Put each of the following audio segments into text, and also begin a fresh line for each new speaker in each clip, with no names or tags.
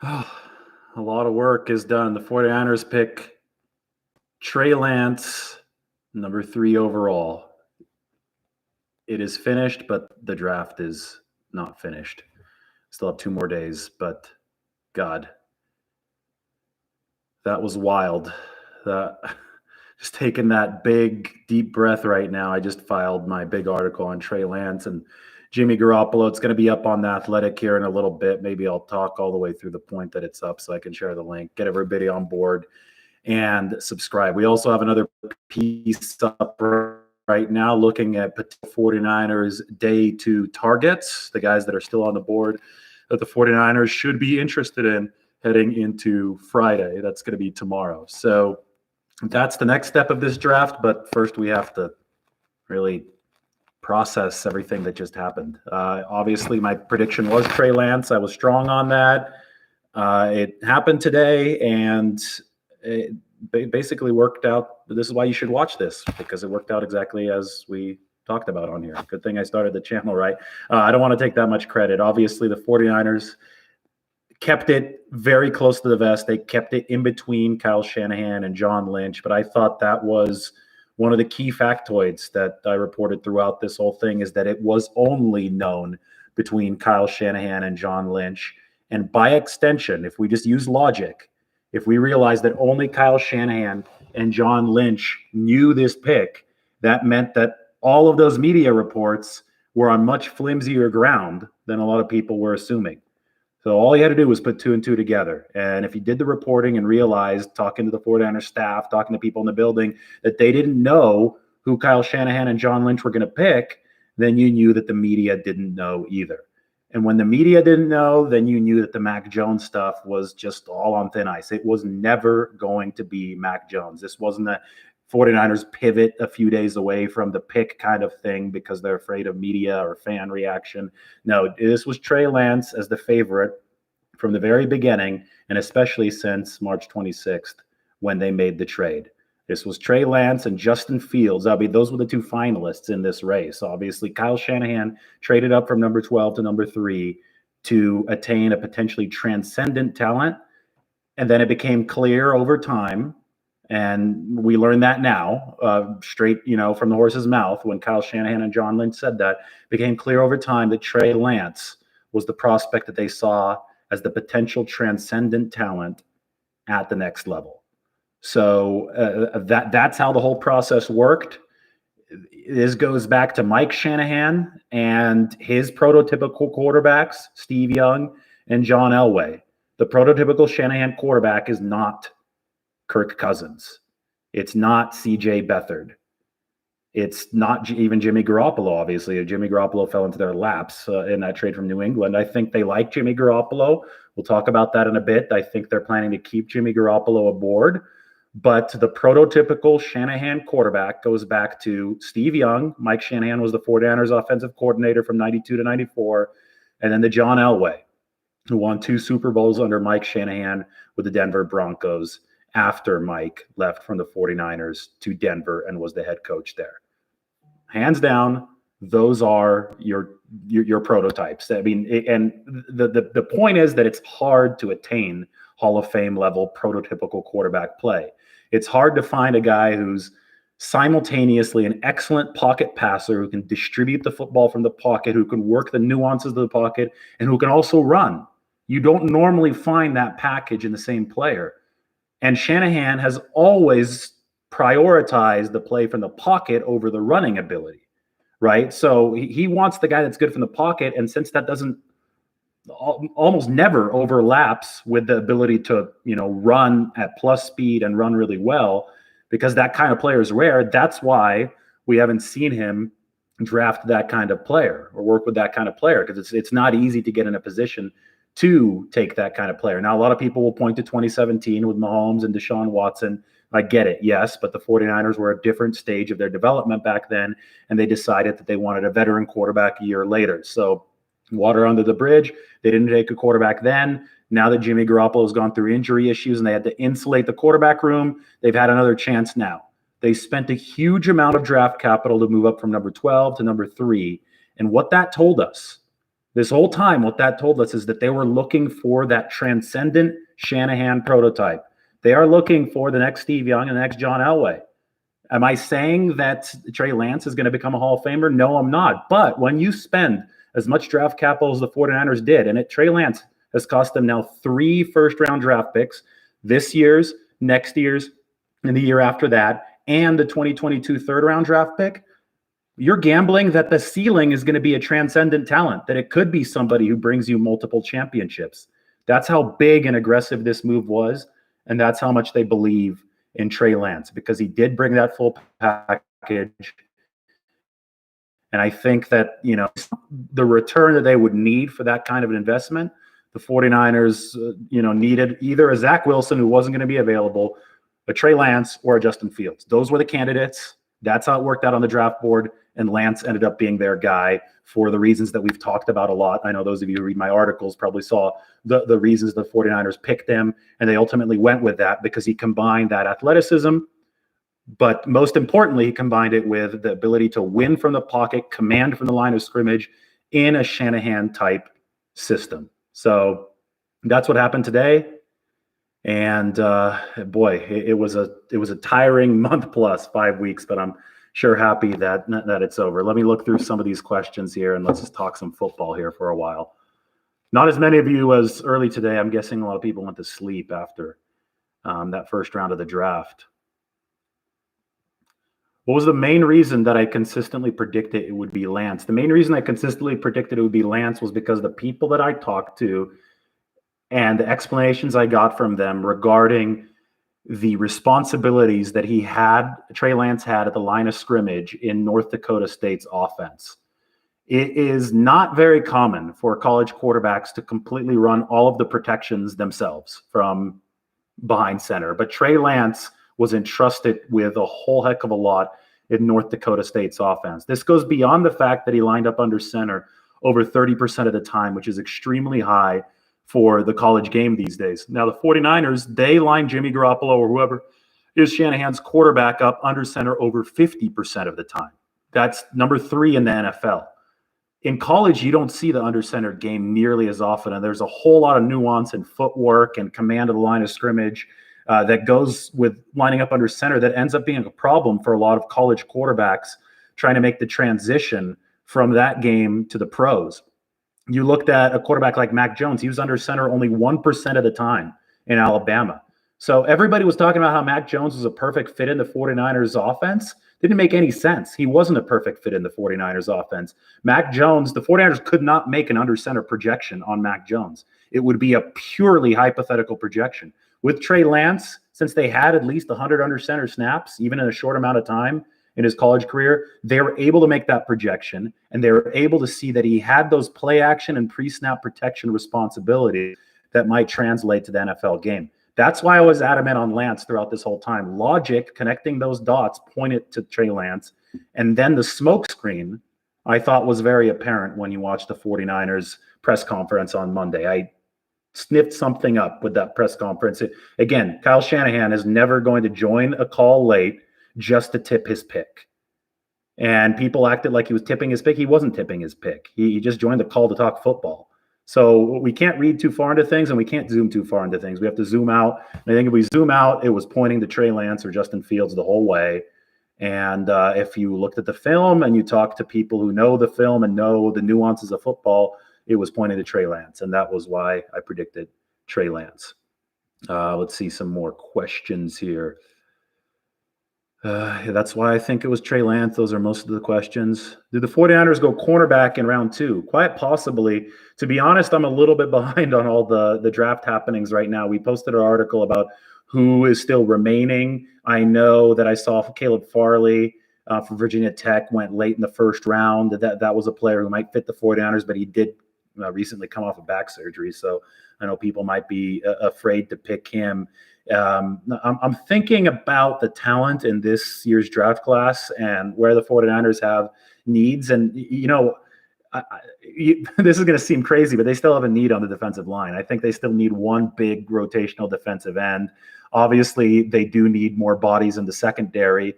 A lot of work is done. The 49ers pick Trey Lance, number 3 overall. It is finished, but the draft is not finished. Still have 2 more days, but God, that was wild. That just taking that big, deep breath right now. I just filed my big article on Trey Lance and Jimmy Garoppolo. It's going to be up on The Athletic here in a little bit. Maybe I'll talk all the way through the point that it's up so I can share the link, get everybody on board and subscribe. We also have another piece up right now looking at 49ers day 2 targets, the guys that are still on the board that the 49ers should be interested in heading into Friday. That's going to be tomorrow. So that's the next step of this draft. But first, we have to really process everything that just happened. Obviously, my prediction was Trey Lance. I was strong on that. It happened today, and it basically worked out. This is why you should watch this, because it worked out exactly as we talked about on here. Good thing I started the channel right. I don't want to take that much credit. Obviously, the 49ers kept it very close to the vest. They kept it in between Kyle Shanahan and John Lynch, but I thought that was one of the key factoids that I reported throughout this whole thing, is that it was only known between Kyle Shanahan and John Lynch. And by extension, if we just use logic, if we realize that only Kyle Shanahan and John Lynch knew this pick, that meant that all of those media reports were on much flimsier ground than a lot of people were assuming. So all you had to do was put 2 and 2 together. And if you did the reporting and realized, talking to the 49ers staff, talking to people in the building, that they didn't know who Kyle Shanahan and John Lynch were going to pick, then you knew that the media didn't know either. And when the media didn't know, then you knew that the Mac Jones stuff was just all on thin ice. It was never going to be Mac Jones. This wasn't a 49ers pivot a few days away from the pick kind of thing because they're afraid of media or fan reaction. No, this was Trey Lance as the favorite from the very beginning, and especially since March 26th when they made the trade. This was Trey Lance and Justin Fields. I mean, those were the 2 finalists in this race. Obviously, Kyle Shanahan traded up from number 12 to number 3 to attain a potentially transcendent talent. And then it became clear over time, and we learned that now, straight, from the horse's mouth, when Kyle Shanahan and John Lynch said that, became clear over time that Trey Lance was the prospect that they saw as the potential transcendent talent at the next level. So that's how the whole process worked. This goes back to Mike Shanahan and his prototypical quarterbacks, Steve Young and John Elway. The prototypical Shanahan quarterback is not Kirk Cousins. It's not C.J. Beathard. It's not even Jimmy Garoppolo, obviously. Jimmy Garoppolo fell into their laps in that trade from New England. I think they like Jimmy Garoppolo. We'll talk about that in a bit. I think they're planning to keep Jimmy Garoppolo aboard. But the prototypical Shanahan quarterback goes back to Steve Young. Mike Shanahan was the 49ers offensive coordinator from 92 to 94. And then the John Elway, who won 2 Super Bowls under Mike Shanahan with the Denver Broncos after Mike left from the 49ers to Denver and was the head coach there. Hands down, those are your prototypes. I mean, and the point is that it's hard to attain Hall of Fame level prototypical quarterback play. It's hard to find a guy who's simultaneously an excellent pocket passer, who can distribute the football from the pocket, who can work the nuances of the pocket, and who can also run. You don't normally find that package in the same player. And Shanahan has always prioritized the play from the pocket over the running ability, right? So he wants the guy that's good from the pocket. And since that doesn't almost never overlaps with the ability to, run at plus speed and run really well, because that kind of player is rare, that's why we haven't seen him draft that kind of player or work with that kind of player, because it's not easy to get in a position to take that kind of player. Now, a lot of people will point to 2017 with Mahomes and Deshaun Watson. I get it, yes, but the 49ers were at a different stage of their development back then, and they decided that they wanted a veteran quarterback a year later. So water under the bridge. They didn't take a quarterback then. Now that Jimmy Garoppolo has gone through injury issues and they had to insulate the quarterback room, they've had another chance now. They spent a huge amount of draft capital to move up from number 12 to number 3. And what that told us This whole time, what that told us is that they were looking for that transcendent Shanahan prototype. They are looking for the next Steve Young and the next John Elway. Am I saying that Trey Lance is going to become a Hall of Famer? No, I'm not. But when you spend as much draft capital as the 49ers did, and Trey Lance has cost them now 3 first-round draft picks, this year's, next year's, and the year after that, and the 2022 third-round draft pick, you're gambling that the ceiling is going to be a transcendent talent, that it could be somebody who brings you multiple championships. That's how big and aggressive this move was, and that's how much they believe in Trey Lance, because he did bring that full package. And I think that, the return that they would need for that kind of an investment, the 49ers, needed either a Zach Wilson, who wasn't going to be available, a Trey Lance, or a Justin Fields. Those were the candidates. That's how it worked out on the draft board. And Lance ended up being their guy for the reasons that we've talked about a lot. I know those of you who read my articles probably saw the reasons the 49ers picked him, and they ultimately went with that because he combined that athleticism, but most importantly, he combined it with the ability to win from the pocket, command from the line of scrimmage in a Shanahan-type system. So that's what happened today. And boy, it was a tiring month plus 5 weeks, but I'm sure happy that it's over. Let me look through some of these questions here, and let's just talk some football here for a while. Not as many of you as early today. I'm guessing a lot of people went to sleep after that first round of the draft. What was the main reason that I consistently predicted it would be Lance? The main reason I consistently predicted it would be Lance was because the people that I talked to and the explanations I got from them regarding the responsibilities that Trey Lance had at the line of scrimmage in North Dakota State's offense. It is not very common for college quarterbacks to completely run all of the protections themselves from behind center. But Trey Lance was entrusted with a whole heck of a lot in North Dakota State's offense. This goes beyond the fact that he lined up under center over 30% of the time, which is extremely high for the college game these days. Now, the 49ers, they line Jimmy Garoppolo or whoever is Shanahan's quarterback up under center over 50% of the time. That's number 3 in the NFL. In college, you don't see the under center game nearly as often, and there's a whole lot of nuance and footwork and command of the line of scrimmage that goes with lining up under center that ends up being a problem for a lot of college quarterbacks trying to make the transition from that game to the pros. You looked at a quarterback like Mac Jones. He was under center only 1% of the time in Alabama. So everybody was talking about how Mac Jones was a perfect fit in the 49ers offense. Didn't make any sense. He wasn't a perfect fit in the 49ers offense. Mac Jones, the 49ers could not make an under center projection on Mac Jones. It would be a purely hypothetical projection. With Trey Lance, since they had at least 100 under center snaps, even in a short amount of time in his college career, they were able to make that projection, and they were able to see that he had those play action and pre-snap protection responsibilities that might translate to the NFL game. That's why I was adamant on Lance throughout this whole time. Logic, connecting those dots, pointed to Trey Lance. And then the smoke screen, I thought, was very apparent when you watched the 49ers press conference on Monday. I sniffed something up with that press conference. Again, Kyle Shanahan is never going to join a call late just to tip his pick. And people acted like he was tipping his pick. He wasn't tipping his pick. He just joined the call to talk football. So we can't read too far into things, and we can't zoom too far into things. We have to zoom out. And I think if we zoom out, it was pointing to Trey Lance or Justin Fields the whole way. And if you looked at the film and you talked to people who know the film and know the nuances of football, it was pointing to Trey Lance. And that was why I predicted Trey Lance. Let's see some more questions here. That's why I think it was Trey Lance. Those are most of the questions. Did the 49ers go cornerback in round 2? Quite possibly. To be honest, I'm a little bit behind on all the draft happenings right now. We posted an article about who is still remaining. I know that I saw Caleb Farley from Virginia Tech went late in the first round. That was a player who might fit the 49ers, but he did recently come off of back surgery. So I know people might be afraid to pick him. I'm thinking about the talent in this year's draft class and where the 49ers have needs. And, this is going to seem crazy, but they still have a need on the defensive line. I think they still need one big rotational defensive end. Obviously, they do need more bodies in the secondary.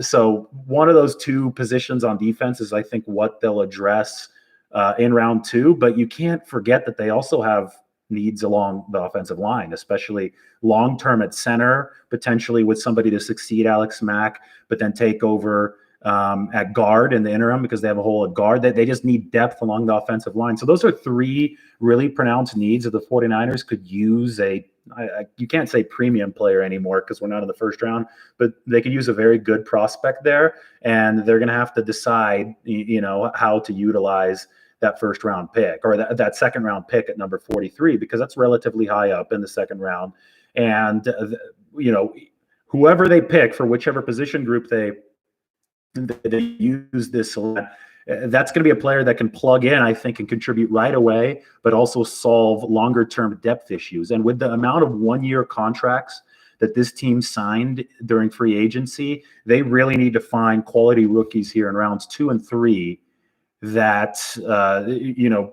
So one of those two positions on defense is, I think, what they'll address in round 2. But you can't forget that they also have needs along the offensive line, especially long-term at center, potentially with somebody to succeed Alex Mack, but then take over at guard in the interim because they have a hole at guard. They just need depth along the offensive line. So those are 3 really pronounced needs that the 49ers could use. You can't say premium player anymore because we're not in the first round, but they could use a very good prospect there, and they're going to have to decide, how to utilize that first round pick or that second round pick at number 43, because that's relatively high up in the second round. And, whoever they pick for whichever position group they use this, that's going to be a player that can plug in, I think, and contribute right away, but also solve longer term depth issues. And with the amount of 1-year contracts that this team signed during free agency, they really need to find quality rookies here in rounds 2 and 3 that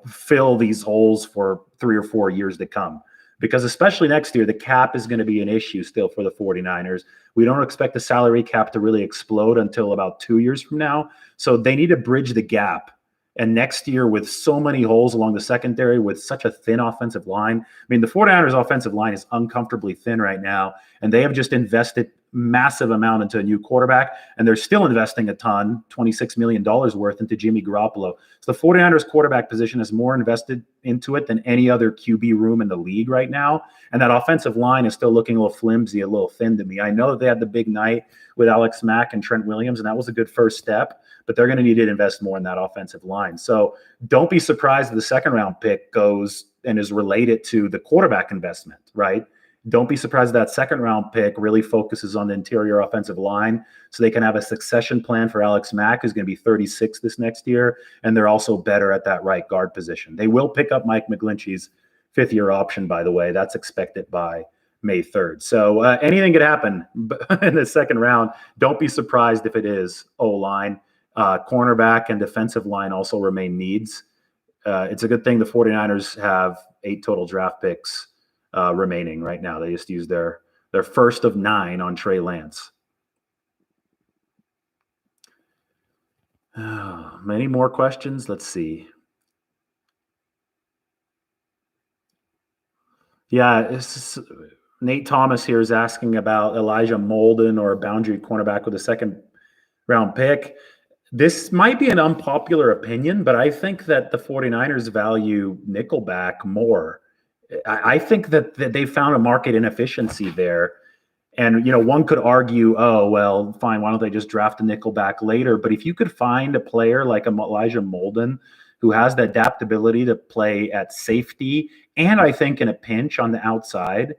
fill these holes for 3 or 4 years to come. Because especially next year, the cap is going to be an issue still for the 49ers. We don't expect the salary cap to really explode until about 2 years from now. So they need to bridge the gap. And next year, with so many holes along the secondary, with such a thin offensive line, the 49ers offensive line is uncomfortably thin right now. And they have just invested massive amount into a new quarterback, and they're still investing a ton, $26 million worth, into Jimmy Garoppolo. So the 49ers quarterback position is more invested into it than any other QB room in the league right now. And that offensive line is still looking a little flimsy, a little thin to me. I know that they had the big night with Alex Mack and Trent Williams, and that was a good first step, but they're going to need to invest more in that offensive line. So don't be surprised if the second round pick goes and is related to the quarterback investment, right? Don't be surprised that second round pick really focuses on the interior offensive line so they can have a succession plan for Alex Mack, who's going to be 36 this next year. And they're also better at that right guard position. They will pick up Mike McGlinchey's 5th-year option, by the way. That's expected by May 3rd. So anything could happen in the second round. Don't be surprised if it is O-line. Cornerback and defensive line also remain needs. It's a good thing the 49ers have 8 total draft picks remaining right now. They just used their first of 9 on Trey Lance. Many more questions. Let's see. Yeah, Nate Thomas here is asking about Elijah Molden or a boundary cornerback with a second round pick. This might be an unpopular opinion, but I think that the 49ers value nickelback more. I think that they found a market inefficiency there. And, one could argue, oh, well, fine, why don't they just draft a nickelback later? But if you could find a player like Elijah Molden who has the adaptability to play at safety and I think in a pinch on the outside,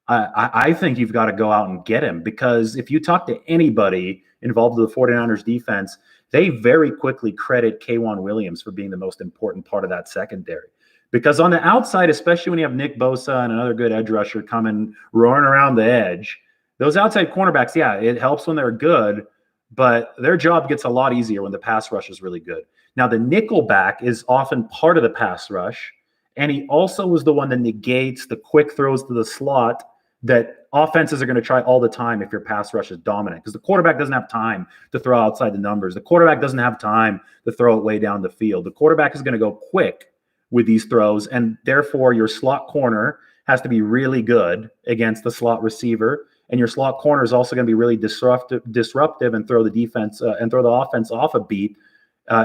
I think you've got to go out and get him, because if you talk to anybody involved with the 49ers defense, they very quickly credit K'Wan Williams for being the most important part of that secondary. Because on the outside, especially when you have Nick Bosa and another good edge rusher coming roaring around the edge, those outside cornerbacks, yeah, it helps when they're good, but their job gets a lot easier when the pass rush is really good. Now, the nickelback is often part of the pass rush, and he also is the one that negates the quick throws to the slot that offenses are going to try all the time if your pass rush is dominant, because the quarterback doesn't have time to throw outside the numbers. The quarterback doesn't have time to throw it way down the field. The quarterback is going to go quick with these throws, and therefore your slot corner has to be really good against the slot receiver, and your slot corner is also going to be really disruptive and throw the defense and throw the offense off a beat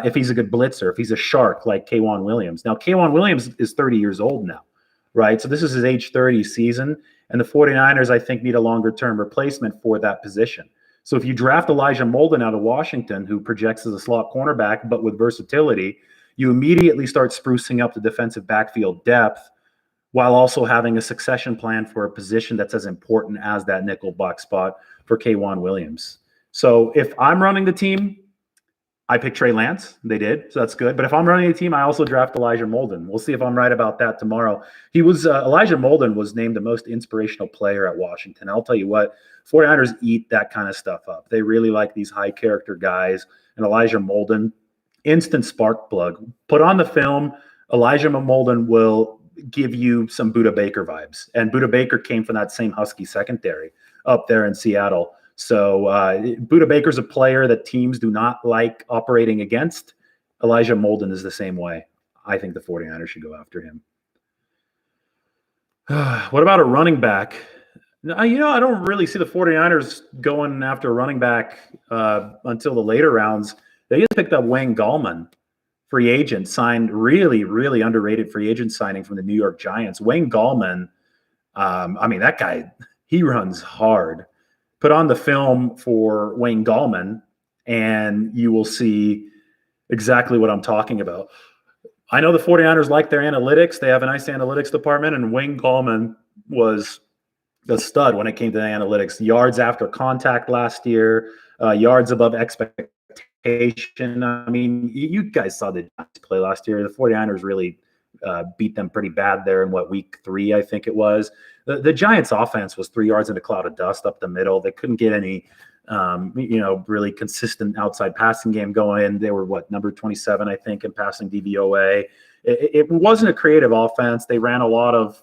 if he's a good blitzer, if he's a shark like K'Wan Williams. Now, K'Wan Williams is 30 years old now, right? So this is his age 30 season, and the 49ers, I think, need a longer-term replacement for that position. So if you draft Elijah Molden out of Washington, who projects as a slot cornerback but with versatility, you immediately start sprucing up the defensive backfield depth while also having a succession plan for a position that's as important as that nickel box spot for K'Wan Williams. So if I'm running the team, I pick Trey Lance. They did, so that's good. But if I'm running a team, I also draft Elijah Molden. We'll see if I'm right about that tomorrow. Elijah Molden was named the most inspirational player at Washington. I'll tell you what, 49ers eat that kind of stuff up. They really like these high character guys, and Elijah Molden, instant spark plug. Put on the film, Elijah Molden will give you some Budda Baker vibes. And Budda Baker came from that same Husky secondary up there in Seattle. So Budda Baker's a player that teams do not like operating against. Elijah Molden is the same way. I think the 49ers should go after him. What about a running back? I don't really see the 49ers going after a running back until the later rounds. They just picked up Wayne Gallman, free agent, signed really, really underrated free agent signing from the New York Giants. Wayne Gallman, that guy, he runs hard. Put on the film for Wayne Gallman, and you will see exactly what I'm talking about. I know the 49ers like their analytics. They have a nice analytics department, and Wayne Gallman was the stud when it came to the analytics. Yards after contact last year, yards above expectation. You guys saw the Giants play last year. The 49ers really beat them pretty bad there in week 3, I think it was. The Giants offense was 3 yards in a cloud of dust up the middle. They couldn't get any really consistent outside passing game going. They were number 27, I think, in passing DVOA. It wasn't a creative offense. They ran a lot of,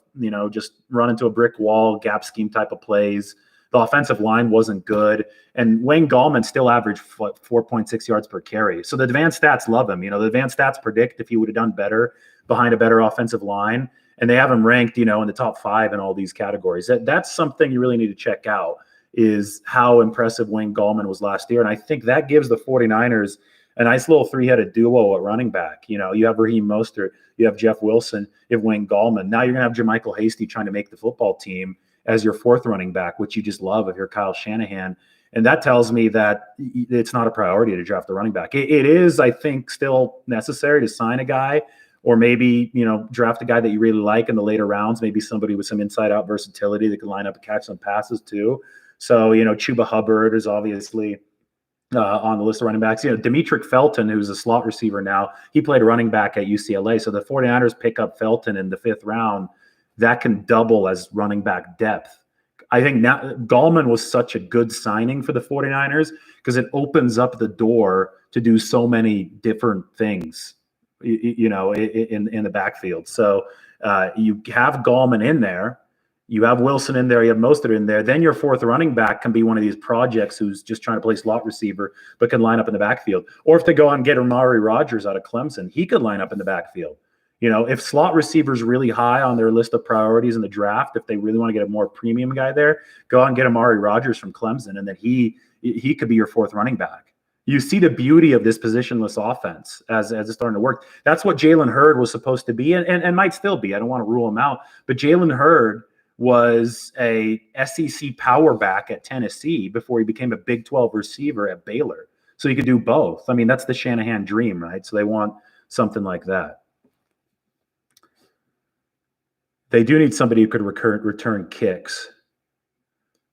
just run into a brick wall, gap scheme type of plays. The offensive line wasn't good. And Wayne Gallman still averaged 4.6 yards per carry. So the advanced stats love him. The advanced stats predict if he would have done better behind a better offensive line. And they have him ranked, in the top 5 in all these categories. That's something you really need to check out, is how impressive Wayne Gallman was last year. And I think that gives the 49ers a nice little 3-headed duo at running back. You have Raheem Mostert, you have Jeff Wilson, you have Wayne Gallman. Now you're going to have JaMychal Hasty trying to make the football team as your 4th running back, which you just love if you're Kyle Shanahan. And that tells me that it's not a priority to draft a running back. It is, I think, still necessary to sign a guy, or maybe, draft a guy that you really like in the later rounds, maybe somebody with some inside-out versatility that can line up and catch some passes too. So, Chuba Hubbard is obviously on the list of running backs. Demetric Felton, who's a slot receiver now, he played running back at UCLA. So the 49ers pick up Felton in the 5th round. That can double as running back depth. I think now Gallman was such a good signing for the 49ers because it opens up the door to do so many different things, in the backfield. So you have Gallman in there. You have Wilson in there. You have Mostert in there. Then your 4th running back can be one of these projects who's just trying to play slot receiver but can line up in the backfield. Or if they go and get Amari Rodgers out of Clemson, he could line up in the backfield. If slot receiver's really high on their list of priorities in the draft, if they really want to get a more premium guy there, go out and get Amari Rodgers from Clemson, and then he could be your 4th running back. You see the beauty of this positionless offense as it's starting to work. That's what Jalen Hurd was supposed to be and might still be. I don't want to rule him out. But Jalen Hurd was a SEC power back at Tennessee before he became a Big 12 receiver at Baylor. So he could do both. That's the Shanahan dream, right? So they want something like that. They do need somebody who could return kicks.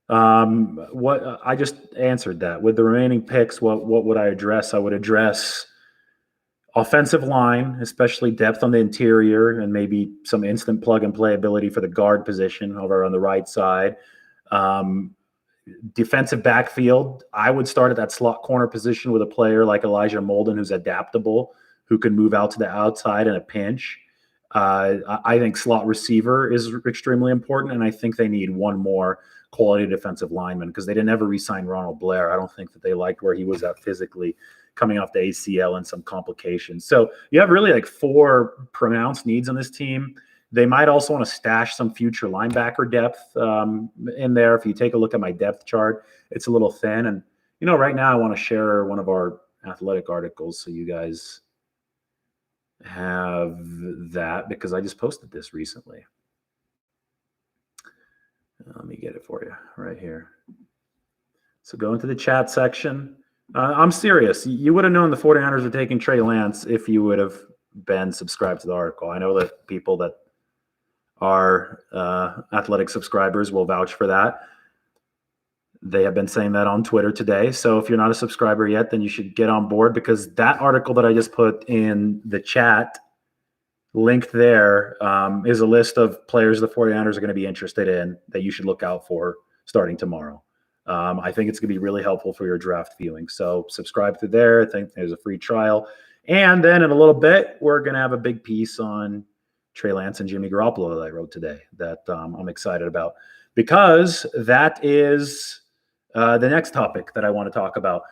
What I just answered that. With the remaining picks, what would I address? I would address offensive line, especially depth on the interior, and maybe some instant plug and play ability for the guard position over on the right side. Defensive backfield, I would start at that slot corner position with a player like Elijah Molden, who's adaptable, who can move out to the outside in a pinch. I think slot receiver is extremely important, and I think they need one more quality defensive lineman because they didn't ever re-sign Ronald Blair. I don't think that they liked where he was at physically coming off the ACL and some complications. So you have really 4 pronounced needs on this team. They might also want to stash some future linebacker depth in there. If you take a look at my depth chart, it's a little thin. And, right now I want to share one of our athletic articles so you guys have that because I just posted this recently. Let me get it for you right here. So go into the chat section. I'm serious. You would have known the 49ers were taking Trey Lance if you would have been subscribed to the article. I know that people that are athletic subscribers will vouch for that. They have been saying that on Twitter today. So if you're not a subscriber yet, then you should get on board because that article that I just put in the chat, linked there, is a list of players the 49ers are going to be interested in that you should look out for starting tomorrow. I think it's going to be really helpful for your draft feeling. So subscribe through there. I think there's a free trial. And then in a little bit, we're going to have a big piece on Trey Lance and Jimmy Garoppolo that I wrote today that I'm excited about because that is the next topic that I want to talk about.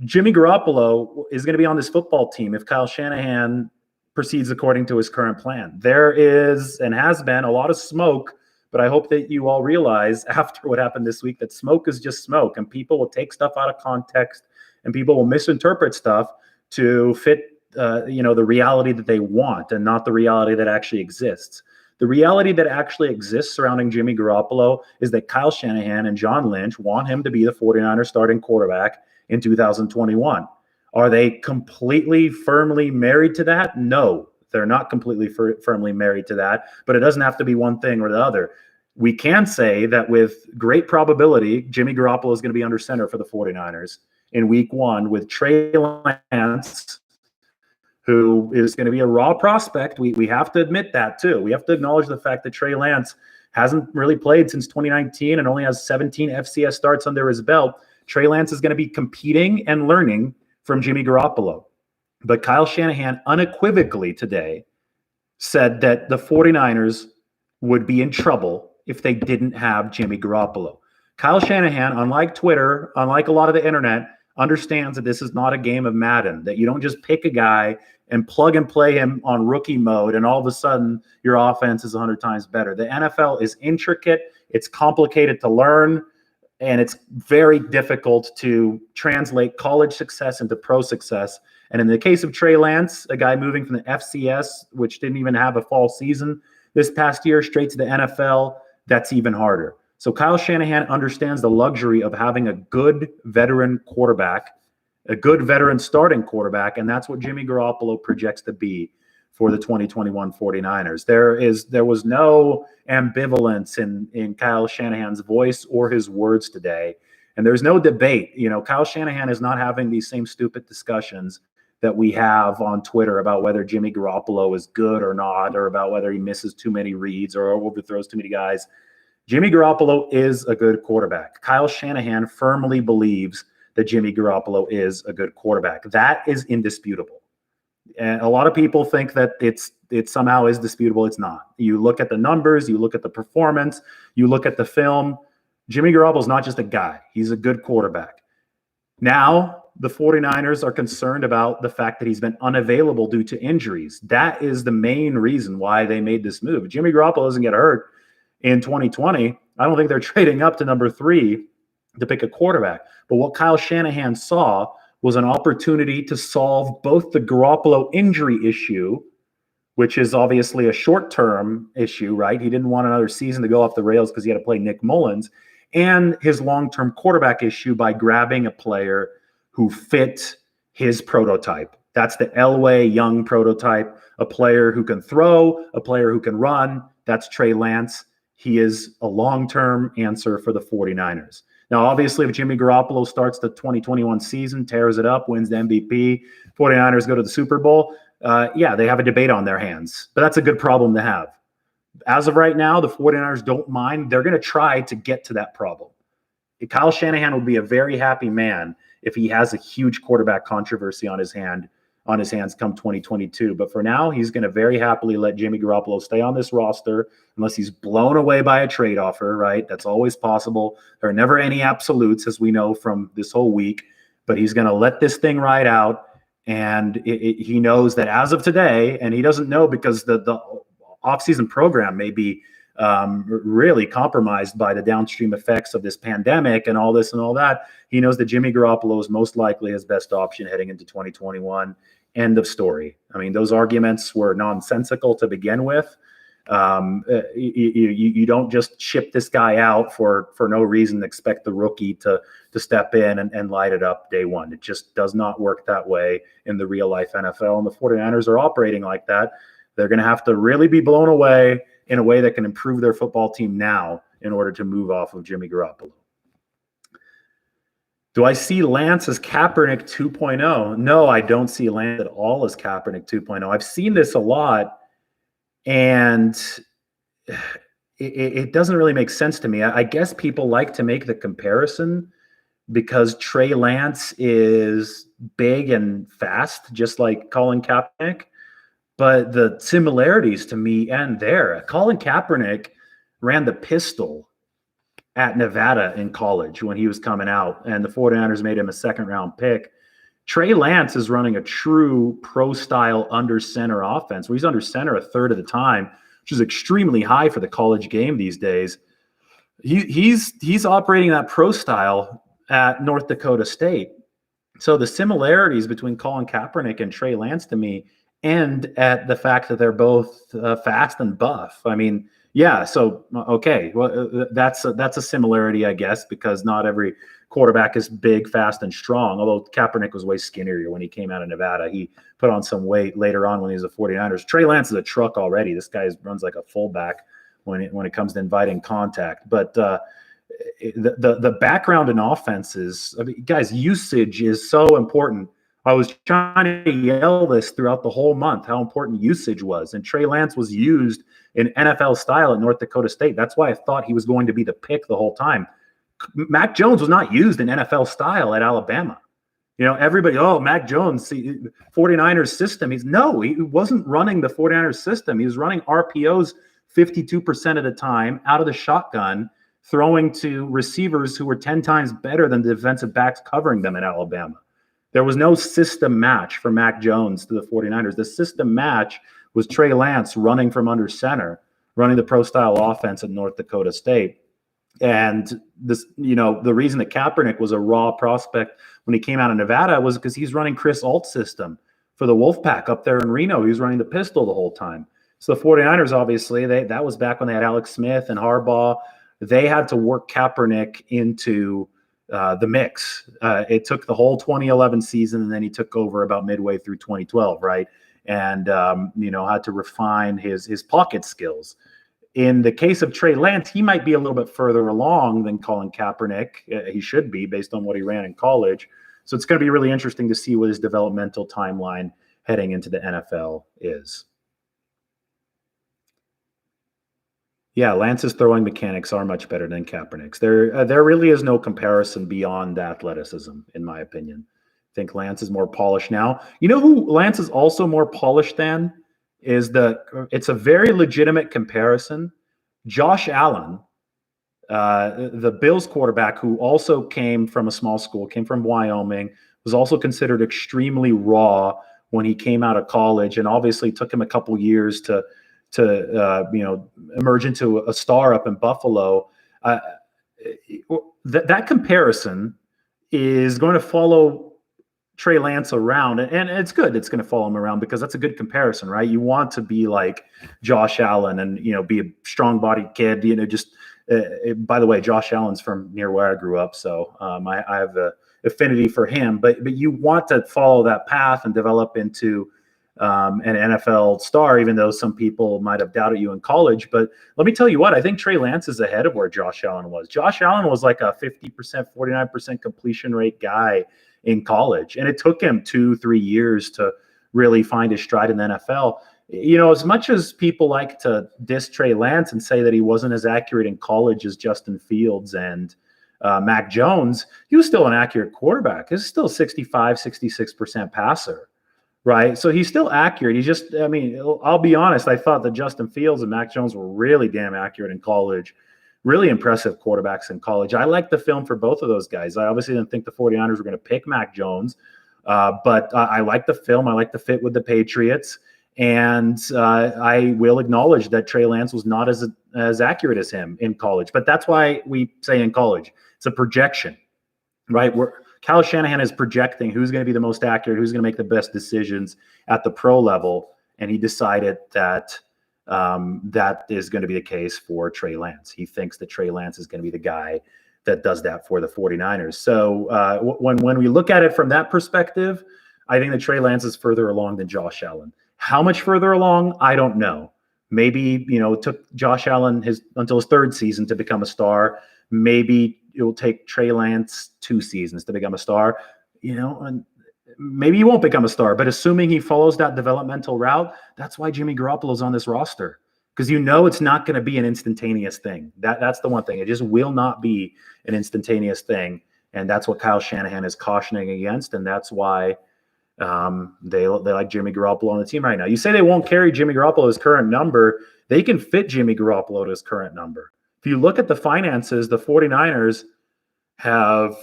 Jimmy Garoppolo is going to be on this football team if Kyle Shanahan proceeds according to his current plan. There is and has been a lot of smoke, but I hope that you all realize after what happened this week that smoke is just smoke, and people will take stuff out of context and people will misinterpret stuff to fit the reality that they want and not the reality that actually exists. The reality that actually exists surrounding Jimmy Garoppolo is that Kyle Shanahan and John Lynch want him to be the 49ers starting quarterback in 2021. Are they completely firmly married to that? No, they're not completely firmly married to that, but it doesn't have to be one thing or the other. We can say that with great probability, Jimmy Garoppolo is going to be under center for the 49ers in week 1 with Trey Lance, who is going to be a raw prospect. We have to admit that too. We have to acknowledge the fact that Trey Lance hasn't really played since 2019 and only has 17 FCS starts under his belt. Trey Lance is going to be competing and learning from Jimmy Garoppolo. But Kyle Shanahan unequivocally today said that the 49ers would be in trouble if they didn't have Jimmy Garoppolo. Kyle Shanahan, unlike Twitter, unlike a lot of the internet, understands that this is not a game of Madden, that you don't just pick a guy and plug and play him on rookie mode and all of a sudden your offense is 100 times better. The NFL is intricate, it's complicated to learn, and it's very difficult to translate college success into pro success. And in the case of Trey Lance, a guy moving from the FCS, which didn't even have a fall season this past year, straight to the NFL, that's even harder. So Kyle Shanahan understands the luxury of having a good veteran quarterback, a good veteran starting quarterback, and that's what Jimmy Garoppolo projects to be for the 2021 49ers. There was no ambivalence in Kyle Shanahan's voice or his words today, and there's no debate. Kyle Shanahan is not having these same stupid discussions that we have on Twitter about whether Jimmy Garoppolo is good or not, or about whether he misses too many reads or overthrows too many guys. Jimmy Garoppolo is a good quarterback. Kyle Shanahan firmly believes that Jimmy Garoppolo is a good quarterback. That is indisputable. And a lot of people think that it somehow is disputable. It's not. You look at the numbers, you look at the performance, you look at the film. Jimmy Garoppolo is not just a guy. He's a good quarterback. Now, the 49ers are concerned about the fact that he's been unavailable due to injuries. That is the main reason why they made this move. If Jimmy Garoppolo doesn't get hurt in 2020, I don't think they're trading up to number 3 to pick a quarterback. But what Kyle Shanahan saw was an opportunity to solve both the Garoppolo injury issue, which is obviously a short-term issue, right? He didn't want another season to go off the rails because he had to play Nick Mullins, and his long-term quarterback issue by grabbing a player who fit his prototype. That's the Elway Young prototype, a player who can throw, a player who can run. That's Trey Lance. He is a long-term answer for the 49ers. Now, obviously, if Jimmy Garoppolo starts the 2021 season, tears it up, wins the MVP, 49ers go to the Super Bowl, they have a debate on their hands. But that's a good problem to have. As of right now, the 49ers don't mind. They're going to try to get to that problem. Kyle Shanahan would be a very happy man if he has a huge quarterback controversy on his hands come 2022. But for now, he's going to very happily let Jimmy Garoppolo stay on this roster unless he's blown away by a trade offer, right? That's always possible. There are never any absolutes, as we know from this whole week. But he's going to let this thing ride out. And he knows that as of today, and he doesn't know because the offseason program may be really compromised by the downstream effects of this pandemic and all this and all that. He knows that Jimmy Garoppolo is most likely his best option heading into 2021. End of story. I mean, those arguments were nonsensical to begin with. You don't just ship this guy out for no reason, expect the rookie to step in and light it up day one. It just does not work that way in the real life NFL. And the 49ers are operating like that. They're going to have to really be blown away in a way that can improve their football team now in order to move off of Jimmy Garoppolo. Do I see Lance as Kaepernick 2.0? No, I don't see Lance at all as Kaepernick 2.0. I've seen this a lot, and it doesn't really make sense to me. I guess people like to make the comparison because Trey Lance is big and fast, just like Colin Kaepernick. But the similarities to me end there. Colin Kaepernick ran the pistol at Nevada in college when he was coming out, and the 49ers made him a second-round pick. Trey Lance is running a true pro-style under center offense, where he's under center a third of the time, which is extremely high for the college game these days. He's operating that pro style at North Dakota State. So the similarities between Colin Kaepernick and Trey Lance to me end at the fact that they're both fast and buff. I mean, yeah. So okay, well that's a similarity, I guess, because not every quarterback is big, fast, and strong. Although Kaepernick was way skinnier when he came out of Nevada. He put on some weight later on when he was a 49ers. Trey Lance is a truck already. This guy runs like a fullback when it comes to inviting contact. But the background in offenses, I mean, guys, usage is so important. I was trying to yell this throughout the whole month, how important usage was. And Trey Lance was used in NFL style at North Dakota State. That's why I thought he was going to be the pick the whole time. Mac Jones was not used in NFL style at Alabama. You know, everybody, oh, Mac Jones, 49ers system. He wasn't running the 49ers system. He was running RPOs 52% of the time out of the shotgun, throwing to receivers who were 10 times better than the defensive backs covering them in Alabama. There was no system match for Mac Jones to the 49ers. The system match was Trey Lance running from under center, running the pro-style offense at North Dakota State. And this, the reason that Kaepernick was a raw prospect when he came out of Nevada was because he's running Chris Alt's system for the Wolfpack up there in Reno. He was running the pistol the whole time. So the 49ers, obviously, that was back when they had Alex Smith and Harbaugh. They had to work Kaepernick into the mix. It took the whole 2011 season, and then he took over about midway through 2012, right? And, had to refine his pocket skills. In the case of Trey Lance, he might be a little bit further along than Colin Kaepernick. He should be based on what he ran in college. So it's going to be really interesting to see what his developmental timeline heading into the NFL is. Yeah, Lance's throwing mechanics are much better than Kaepernick's. There really is no comparison beyond athleticism, in my opinion. I think Lance is more polished now. You know who Lance is also more polished than? It's a very legitimate comparison. Josh Allen, the Bills quarterback, who also came from a small school, came from Wyoming, was also considered extremely raw when he came out of college, and obviously took him a couple years to emerge into a star up in Buffalo. That comparison is going to follow Trey Lance around, and it's good. It's going to follow him around because that's a good comparison, right? You want to be like Josh Allen and, be a strong-bodied kid, by the way, Josh Allen's from near where I grew up. So I have an affinity for him, but you want to follow that path and develop into an NFL star, even though some people might have doubted you in college. But let me tell you what, I think Trey Lance is ahead of where Josh Allen was. Josh Allen was like a 50%, 49% completion rate guy in college. And it took him 2-3 years to really find his stride in the NFL. As much as people like to diss Trey Lance and say that he wasn't as accurate in college as Justin Fields and Mac Jones, he was still an accurate quarterback. He's still 65, 66% passer, right? So he's still accurate. I'll be honest, I thought that Justin Fields and Mac Jones were really damn accurate in college. Really impressive quarterbacks in college. I like the film for both of those guys. I obviously didn't think the 49ers were going to pick Mac Jones, but I like the film. I like the fit with the Patriots. And I will acknowledge that Trey Lance was not as accurate as him in college. But that's why we say in college, it's a projection, right? Kyle Shanahan is projecting who's going to be the most accurate, who's going to make the best decisions at the pro level. And he decided that that is going to be the case for Trey Lance. He thinks that Trey Lance is going to be the guy that does that for the 49ers. So when we look at it from that perspective, I think that Trey Lance is further along than Josh Allen. How much further along? I don't know. Maybe, it took Josh Allen until his third season to become a star. Maybe it will take Trey Lance 2 seasons to become a star, and maybe he won't become a star, but assuming he follows that developmental route, that's why Jimmy Garoppolo is on this roster. Because it's not going to be an instantaneous thing. That's the one thing. It just will not be an instantaneous thing. And that's what Kyle Shanahan is cautioning against. And that's why they like Jimmy Garoppolo on the team right now. You say they won't carry Jimmy Garoppolo his current number. They can fit Jimmy Garoppolo to his current number. if you look at the finances, the 49ers have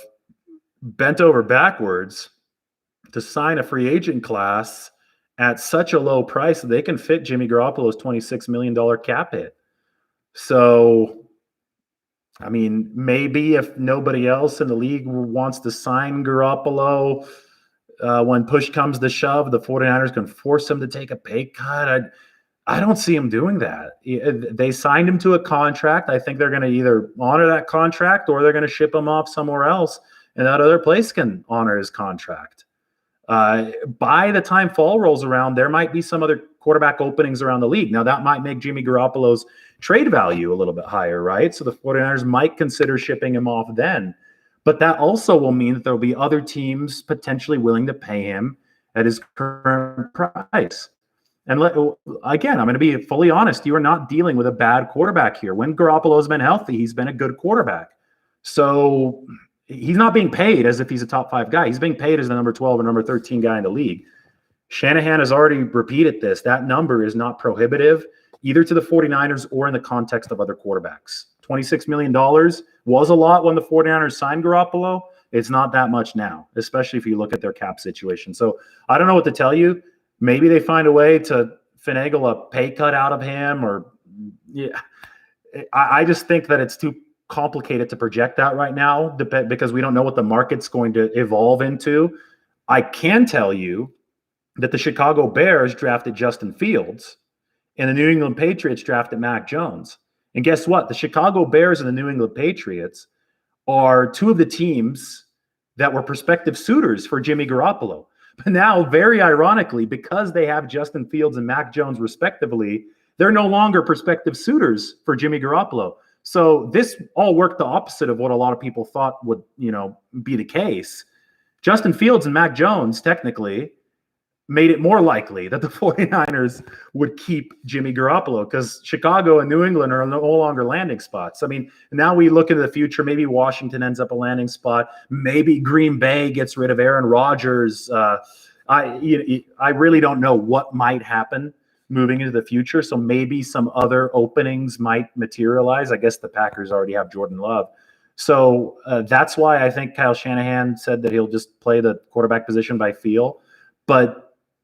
bent over backwards to sign a free agent class at such a low price that they can fit Jimmy Garoppolo's $26 million cap hit. So, I mean, maybe if nobody else in the league wants to sign Garoppolo, when push comes to shove, the 49ers can force him to take a pay cut. I don't see him doing that. They signed him to a contract. I think they're going to either honor that contract or they're going to ship him off somewhere else, and that other place can honor his contract. By the time fall rolls around, there might be some other quarterback openings around the league. Now, that might make Jimmy Garoppolo's trade value a little bit higher, right? So the 49ers might consider shipping him off then. But that also will mean that there will be other teams potentially willing to pay him at his current price. And again, I'm going to be fully honest. You are not dealing with a bad quarterback here. When Garoppolo's been healthy, he's been a good quarterback. So he's not being paid as if he's a top 5 guy. He's being paid as the number 12 or number 13 guy in the league. Shanahan has already repeated this. That number is not prohibitive, either to the 49ers or in the context of other quarterbacks. $26 million was a lot when the 49ers signed Garoppolo. It's not that much now, especially if you look at their cap situation. So I don't know what to tell you. Maybe they find a way to finagle a pay cut out of him, or I just think that it's too complicated to project that right now because we don't know what the market's going to evolve into. I can tell you that the Chicago Bears drafted Justin Fields and the New England Patriots drafted Mac Jones. And guess what? The Chicago Bears and the New England Patriots are two of the teams that were prospective suitors for Jimmy Garoppolo. But now, very ironically, because they have Justin Fields and Mac Jones respectively, they're no longer prospective suitors for Jimmy Garoppolo. So this all worked the opposite of what a lot of people thought would, be the case. Justin Fields and Mac Jones technically made it more likely that the 49ers would keep Jimmy Garoppolo because Chicago and New England are no longer landing spots. I mean, now we look into the future. Maybe Washington ends up a landing spot. Maybe Green Bay gets rid of Aaron Rodgers. I really don't know what might happen moving into the future. So maybe some other openings might materialize. I guess the Packers already have Jordan Love. So that's why I think Kyle Shanahan said that he'll just play the quarterback position by feel. But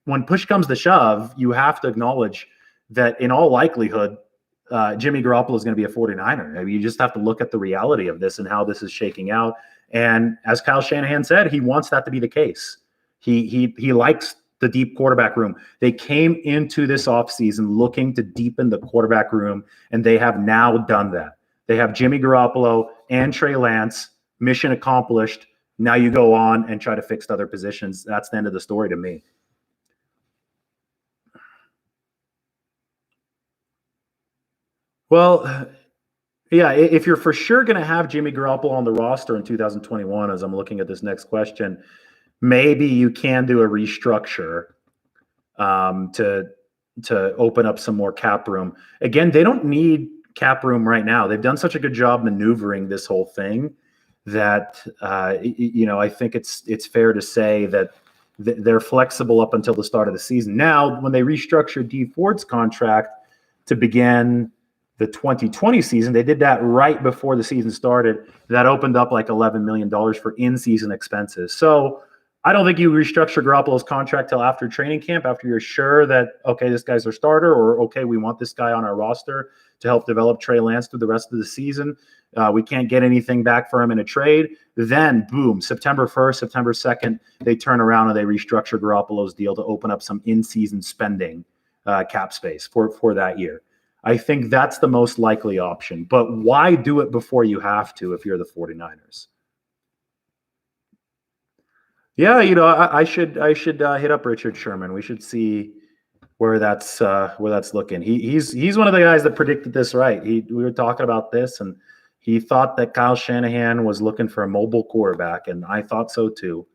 when push comes to shove, you have to acknowledge that in all likelihood, Jimmy Garoppolo is going to be a 49er. I mean, you just have to look at the reality of this and how this is shaking out. And as Kyle Shanahan said, he wants that to be the case. He likes the deep quarterback room. They came into this offseason looking to deepen the quarterback room, and they have now done that. They have Jimmy Garoppolo and Trey Lance. Mission accomplished. Now you go on and try to fix other positions. That's the end of the story to me. Well, yeah, if you're for sure going to have Jimmy Garoppolo on the roster in 2021, as I'm looking at this next question, maybe you can do a restructure to open up some more cap room. Again, they don't need cap room right now. They've done such a good job maneuvering this whole thing that I think it's fair to say that they're flexible up until the start of the season. Now, when they restructured Dee Ford's contract to begin the 2020 season, they did that right before the season started. That opened up like $11 million for in-season expenses. So I don't think you restructure Garoppolo's contract till after training camp, after you're sure that, okay, this guy's our starter, or okay, we want this guy on our roster to help develop Trey Lance through the rest of the season. We can't get anything back for him in a trade. Then, boom, September 1st, September 2nd, they turn around and they restructure Garoppolo's deal to open up some in-season spending cap space for that year. I think that's the most likely option. But why do it before you have to if you're the 49ers? Yeah, I should hit up Richard Sherman. We should see where that's looking. He's one of the guys that predicted this right. We were talking about this, and he thought that Kyle Shanahan was looking for a mobile quarterback, and I thought so too.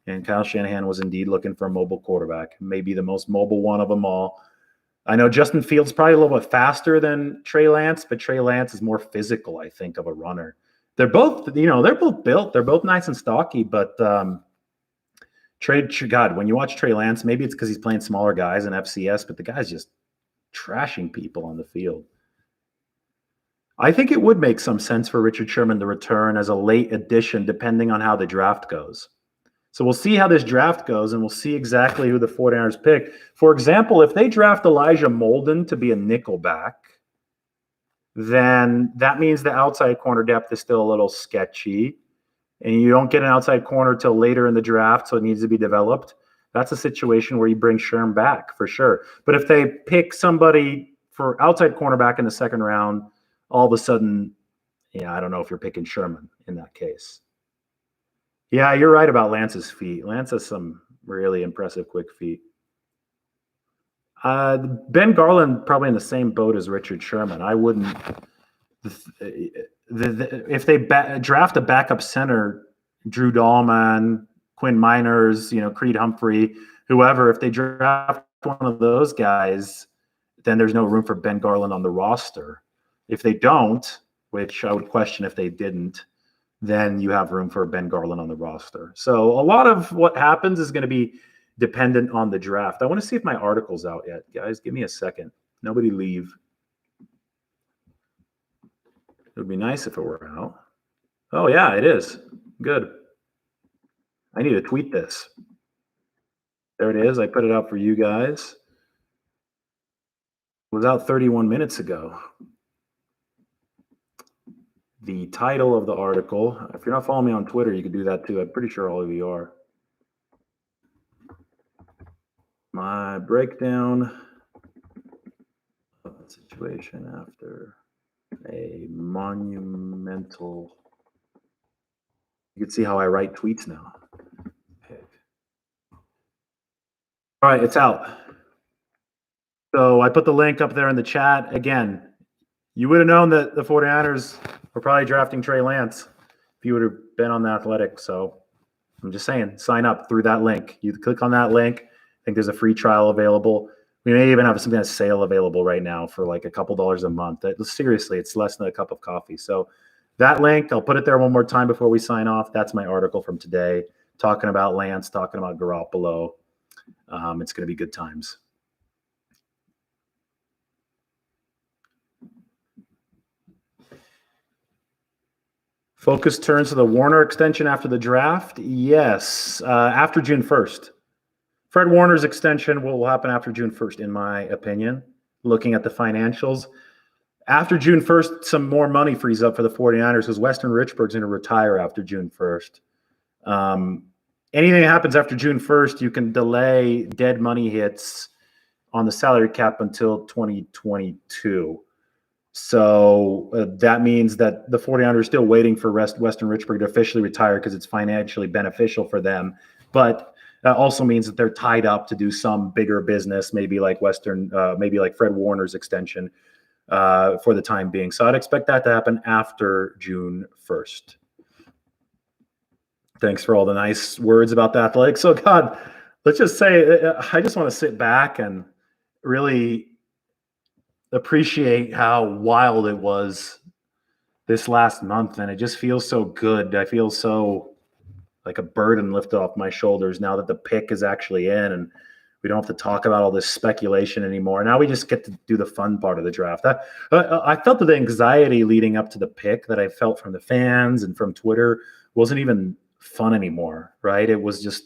And Kyle Shanahan was indeed looking for a mobile quarterback, maybe the most mobile one of them all. I know Justin Fields probably a little bit faster than Trey Lance, but Trey Lance is more physical, I think, of a runner. They're both built. They're both nice and stocky, but when you watch Trey Lance, maybe it's because he's playing smaller guys in FCS, but the guy's just trashing people on the field. I think it would make some sense for Richard Sherman to return as a late addition, depending on how the draft goes. So we'll see how this draft goes, and we'll see exactly who the 49ers pick. For example, if they draft Elijah Molden to be a nickelback, then that means the outside corner depth is still a little sketchy, and you don't get an outside corner till later in the draft, so it needs to be developed. That's a situation where you bring Sherm back for sure. But if they pick somebody for outside cornerback in the second round, all of a sudden, I don't know if you're picking Sherman in that case. Yeah, you're right about Lance's feet. Lance has some really impressive quick feet. Ben Garland probably in the same boat as Richard Sherman. I wouldn't. If they draft a backup center, Drew Dahlman, Quinn Miners, Creed Humphrey, whoever, if they draft one of those guys, then there's no room for Ben Garland on the roster. If they don't, which I would question if they didn't, then you have room for Ben Garland on the roster. So a lot of what happens is going to be dependent on the draft. I want to see if my article's out yet. Guys, give me a second. Nobody leave. It would be nice if it were out. Oh, yeah, it is. Good. I need to tweet this. There it is. I put it out for you guys. It was out 31 minutes ago. The title of the article, if you're not following me on Twitter, you can do that too. I'm pretty sure all of you are. My breakdown of the situation after a monumental. You can see how I write tweets now. Okay. All right, it's out. So I put the link up there in the chat. Again, you would have known that the 49ers were probably drafting Trey Lance if you would have been on The Athletic. So I'm just saying, sign up through that link. You click on that link. I think there's a free trial available. We may even have something on sale available right now for like a couple dollars a month. Seriously, it's less than a cup of coffee. So that link, I'll put it there one more time before we sign off. That's my article from today, talking about Lance, talking about Garoppolo. It's going to be good times. Focus turns to the Warner extension after the draft. Yes, after June 1st. Fred Warner's extension will happen after June 1st, in my opinion, looking at the financials. After June 1st, some more money frees up for the 49ers because Weston Richburg's going to retire after June 1st. Anything that happens after June 1st, you can delay dead money hits on the salary cap until 2022. So that means that the 49ers are still waiting for Weston Richburg to officially retire because it's financially beneficial for them. But that also means that they're tied up to do some bigger business, maybe like Fred Warner's extension for the time being. So I'd expect that to happen after June 1st. Thanks for all the nice words about the Athletic. So, God, let's just say I just want to sit back and really appreciate how wild it was this last month, and it just feels so good. I feel so like a burden lifted off my shoulders now that the pick is actually in, and we don't have to talk about all this speculation anymore. Now we just get to do the fun part of the draft. I felt that the anxiety leading up to the pick that I felt from the fans and from Twitter wasn't even fun anymore, right? It was just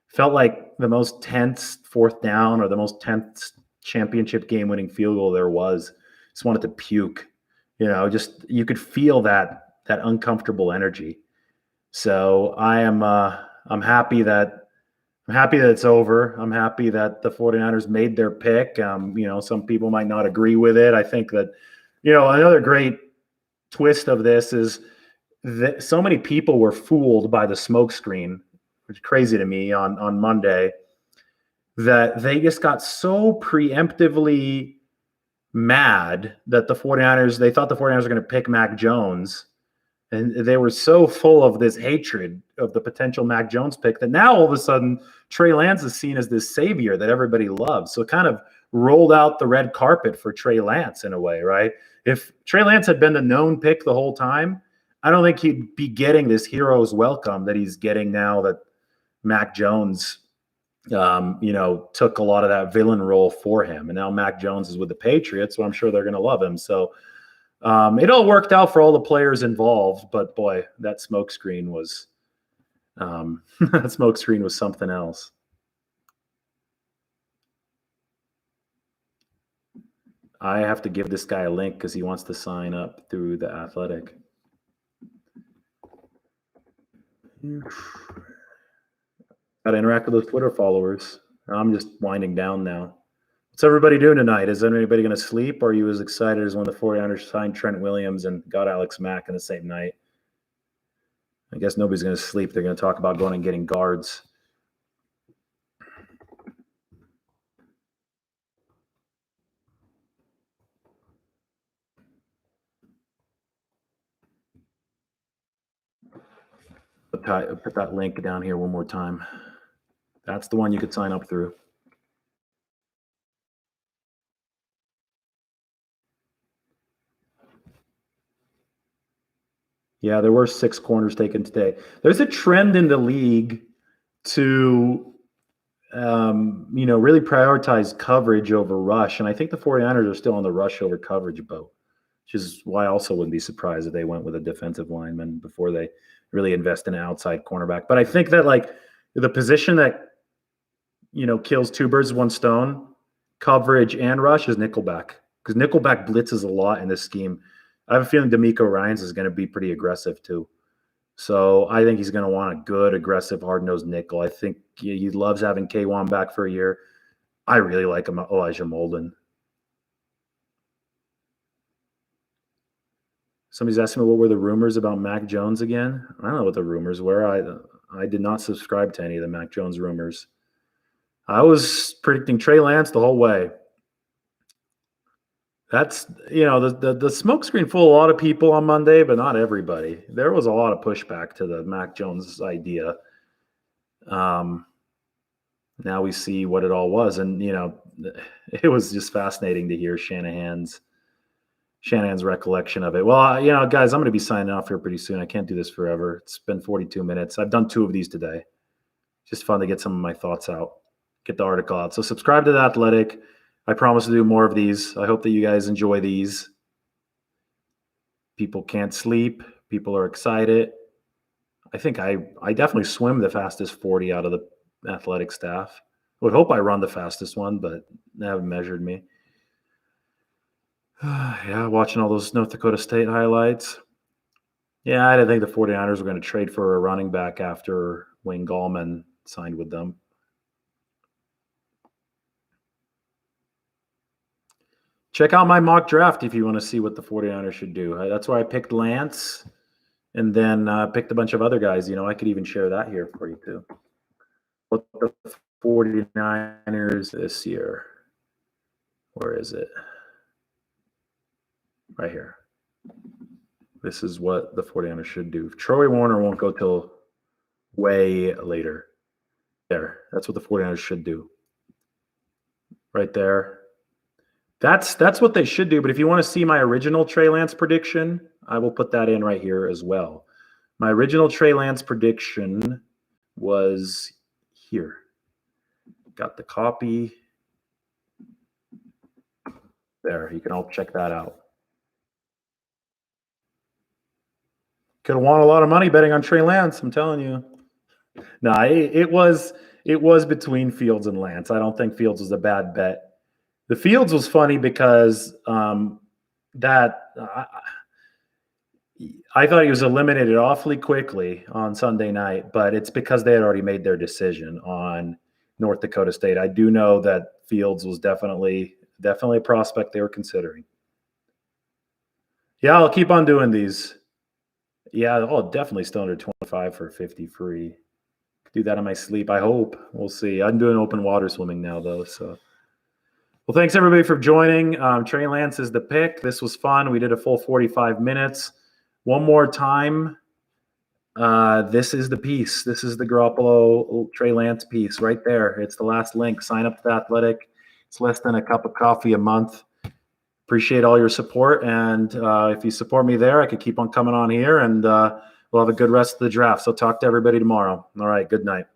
felt like the most tense fourth down or the most tense championship game-winning field goal there was. Just wanted to puke, just you could feel that uncomfortable energy. So I'm happy that it's over. I'm happy that the 49ers made their pick. Some people might not agree with it. I think that, another great twist of this is that so many people were fooled by the smokescreen, which is crazy to me on Monday, that they just got so preemptively mad that they thought the 49ers were going to pick Mac Jones. And they were so full of this hatred of the potential Mac Jones pick that now all of a sudden Trey Lance is seen as this savior that everybody loves. So it kind of rolled out the red carpet for Trey Lance in a way, right? If Trey Lance had been the known pick the whole time, I don't think he'd be getting this hero's welcome that he's getting now that Mac Jones took a lot of that villain role for him. And now Mac Jones is with the Patriots, so I'm sure they're going to love him. So It all worked out for all the players involved, but boy, that smokescreen was that smokescreen was something else. I have to give this guy a link because he wants to sign up through The Athletic. Got to interact with those Twitter followers. I'm just winding down now. What's everybody doing tonight? Is anybody going to sleep? Or are you as excited as when the 49ers signed Trent Williams and got Alex Mack in the same night? I guess nobody's going to sleep. They're going to talk about going and getting guards. Put that link down here one more time. That's the one you could sign up through. Yeah, there were 6 corners taken today. There's a trend in the league to, really prioritize coverage over rush. And I think the 49ers are still on the rush over coverage boat, which is why I also wouldn't be surprised if they went with a defensive lineman before they really invest in an outside cornerback. But I think that, like, the position that, kills 2 birds with 1 stone, coverage and rush, is nickelback. Because nickelback blitzes a lot in this scheme. I have a feeling D'Amico Ryans is going to be pretty aggressive too. So I think he's going to want a good, aggressive, hard-nosed nickel. I think he loves having K1 back for a year. I really like him, Elijah Molden. Somebody's asking me what were the rumors about Mac Jones again. I don't know what the rumors were. I did not subscribe to any of the Mac Jones rumors. I was predicting Trey Lance the whole way. That's, the smokescreen fooled a lot of people on Monday, but not everybody. There was a lot of pushback to the Mac Jones idea. Now we see what it all was. And, it was just fascinating to hear Shanahan's recollection of it. Well, guys, I'm going to be signing off here pretty soon. I can't do this forever. It's been 42 minutes. I've done 2 of these today. Just fun to get some of my thoughts out, get the article out. So subscribe to The Athletic. I promise to do more of these. I hope that you guys enjoy these. People can't sleep. People are excited. I think I definitely swim the fastest 40 out of the Athletic staff. I would hope I run the fastest one, but they haven't measured me. Yeah, watching all those North Dakota State highlights. Yeah, I didn't think the 49ers were going to trade for a running back after Wayne Gallman signed with them. Check out my mock draft if you want to see what the 49ers should do. That's where I picked Lance and then picked a bunch of other guys. I could even share that here for you too. What the 49ers this year. Where is it? Right here. This is what the 49ers should do. Troy Warner won't go till way later. There. That's what the 49ers should do. Right there. That's what they should do. But if you want to see my original Trey Lance prediction, I will put that in right here as well. My original Trey Lance prediction was here. Got the copy. There. You can all check that out. Could have won a lot of money betting on Trey Lance, I'm telling you. No, it was between Fields and Lance. I don't think Fields was a bad bet. The Fields was funny because I thought he was eliminated awfully quickly on Sunday night, but it's because they had already made their decision on North Dakota State. I do know that Fields was definitely a prospect they were considering. Yeah, I'll keep on doing these. Yeah, definitely still under 25 for 50 free. Do that in my sleep, I hope. We'll see. I'm doing open water swimming now, though, so. Well, thanks everybody for joining. Trey Lance is the pick. This was fun. We did a full 45 minutes. One more time. This is the piece. This is the Garoppolo Trey Lance piece right there. It's the last link. Sign up to The Athletic. It's less than a cup of coffee a month. Appreciate all your support. And if you support me there, I could keep on coming on here, and we'll have a good rest of the draft. So talk to everybody tomorrow. All right. Good night.